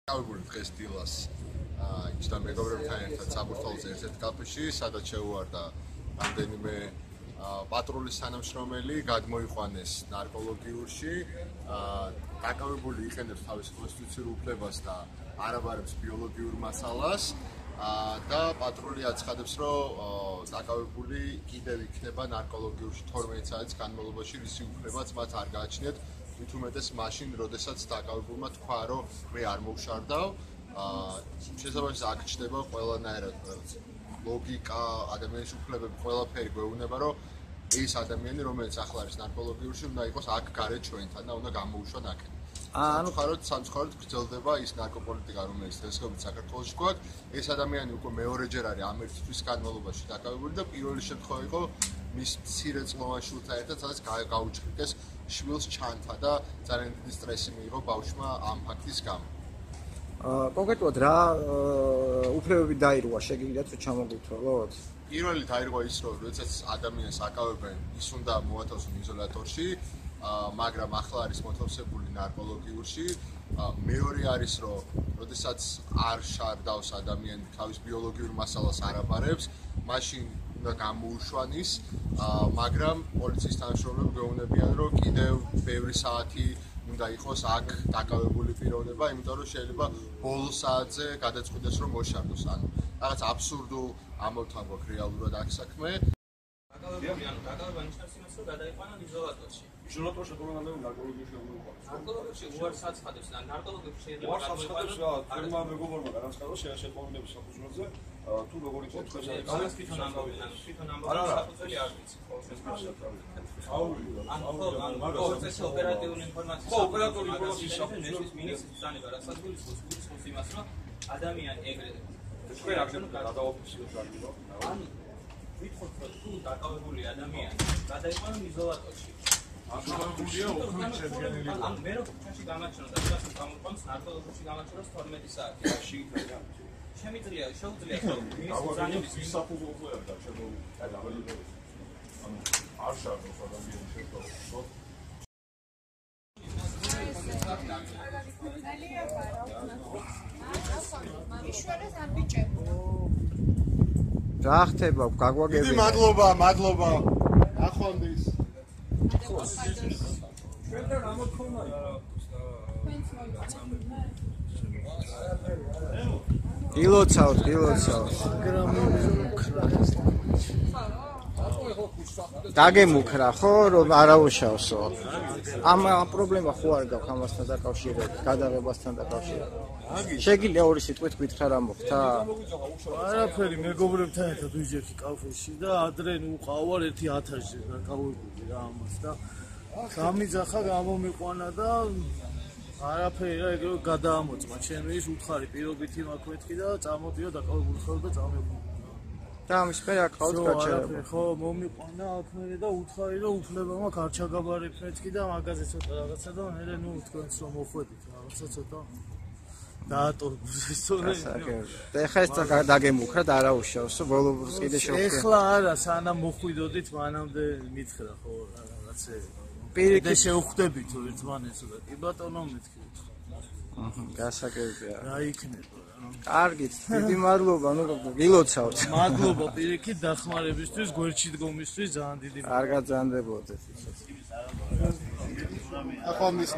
გავიგული დღეს დილას იცოდა მეგობრებთან ერთად საბურთალოზე ერთ კაფეში, სადაც შეუვარდა რამდენიმე პატრულის თანამშრომელი, გადმოიყვანეს ნარკოლოგიურში, დაკავებული იყენებს თავის კონსტიტუციურ უფლებას და არაბარებს ბიოლოგიურ მასალას და პატრული აცხადებს, რომ დაკავებული კიდევ იქნება ნარკოლოგიურში 12 საათის განმავლობაში, რის უფლებაც მათ არ გააჩნიათ. მით უმეტეს მაშინ, როდესაც დაკავებულმა თქვა, რომ მე არ მოვშარდავ, შესაბამისად აქ ჩნდება ყველანაირად ლოგიკა, ადამიანის უფლებები, ყველაფერი გვეუბნება, რომ ეს ადამიანი, რომელიც ახლა არის ნარკოლოგიურში, უნდა იყოს აქ გარეთ ჩვენთან და უნდა გამოუშვან აქეთ. სამწუხაროდ გრძელდება ის ნარკოპოლიტიკა, რომელიც დღესდღეობით საქართველოში გვაქვს. ეს ადამიანი უკვე მეორეჯერ არის ამ ერთი თვის განმავლობაში დაკავებული და პირველი შემთხვევა იყო მის მცირე წლოვან შვილთან ერთად, სადაც გაუჩქრეს შვილს ჩანთა და ძალიან დიდი სტრესი მიიღო ბავშვმა ამ ფაქტის გამო. კონკრეტულად რა უფლებები დაირღვა, შეგიძლიათ რომ ჩამოგვითვალოთ? პირველი დაირღვა ის, რომ როდესაც ადამიანს აკავებენ, ის უნდა მოათავსონ იზოლატორში, მაგრამ ახლა არის მოთავსებული ნარკოლოგიურში. მეორე არის, რომ როდესაც არ შარდავს ადამიანი თავის ბიოლოგიურ მასალას არ აბარებს, მაშინ უნდა გამოუშვან ის, მაგრამ პოლიციის თანამშრომლები გვეუბნებიან, რომ კიდევ ბევრი საათი უნდა იყოს აქ დაკავებული პიროვნება, იმიტომ რომ შეიძლება ბოლო საათზე გადაწყვიტეს, რომ მოშარდოს. ანუ რაღაც აბსურდულ ამბავთან გვაქვს რეალურად აქ საქმე. დაკავება ნიშნავს იმას, რომ გადაიყვანონ იზოლატორში. იზოლატორში ყველანაირ ნარკოლოგიაში უნდა ნარკოლოგიაში უარს აცხადებს და ნარკოლოგებში შეიძლება გადაიყვანოს. თერმა მეგობრებმა განაცხადა შეეხებონების საფუძველზე, თუ როგორ იყო თქვენ ამას თვითონ ამბობენ, საფუძველი არ ვიცი. პროცესი ოპერატიული ინფორმაციის ოპერატიული ინფორმაციის საფუძველზე მინისტრის ბრძანება რასაც გულისხმობს იმას, რომ ადამიანი ეგრეთ თქვენ აქედან გადაოფიციალურად გაგირო. ანუ ვითხოვთ, რომ თუ დაკავებული ადამიანი გადაიყვანონ იზოლატორში. აკავებულია უქმით შედგენილი. ანუ მე რო ჩვენში გამაჩნდა და რასაც გამოყვანს ნარკოლოგიაში გამაჩნდა 12 საათი. შეუძლია შემიძლია რომ მინისტრის ბრძანების საფუძველზე არ გადაიყვანოს. ანუ არ შარდოს ადამიანი შეფორდო. რა ხდება, გაგვაგებია? დიდი მადლობა. ახვამდის. ჩვენთან ამოქონა. გილოცავთ. დაგემუქრა ხო, რომ არაუშავსო. ამ პრობლემა ხო არ გაქვს ამასთან დაკავშირებით, გადაღებასთან დაკავშირებით. შეგიძლია ორი სიტყვით გითხრა რა მოხდა? არაფერი, მეგობრებთან ერთად ვიჯერხი კაფეში და ადრე უყავარ 1000-ზე დაკავებული რა ამას და გამიძახა, გამომიყვანა და არაფერი რა ეგრე გადაამოწმა. ჩემი ის უთხარი პირობითი მაქვეთქი და წამოდიო დაკავებული ხარ და წამოდი. და ამის მე აკავთ გაჩერება. ხო, მომიყვანა აფერი და უთხარი რომ უფლება მაქვს არ ჩაგაბარებ მეთქი და მაგაზე ცოტა რაღაცა და ნერე ნუ თქვენს რომ მოხვედით რაღაცა ცოტა დაატორბუზეს. და ეხლა ეს დაგემუქრა და არაუშავსო, ბოლო კიდე შევხვდე. ეხლა არა, სანამ მოხვიდოდით, მანამდე მითხრა ხო რაღაცები. პირიქით შევხვდებით ერთმანეთს და კი ბატონო მეთქით. გასაგებია. რა იქნება რა. კარგით, დიდი მადლობა, ნუ გილოცავთ. მადლობა პირიქით დახმარებისთვის, გვერდში დგომისთვის, ძალიან დიდი მადლობა. არ გაძანდებოდეთ. ახვამდის.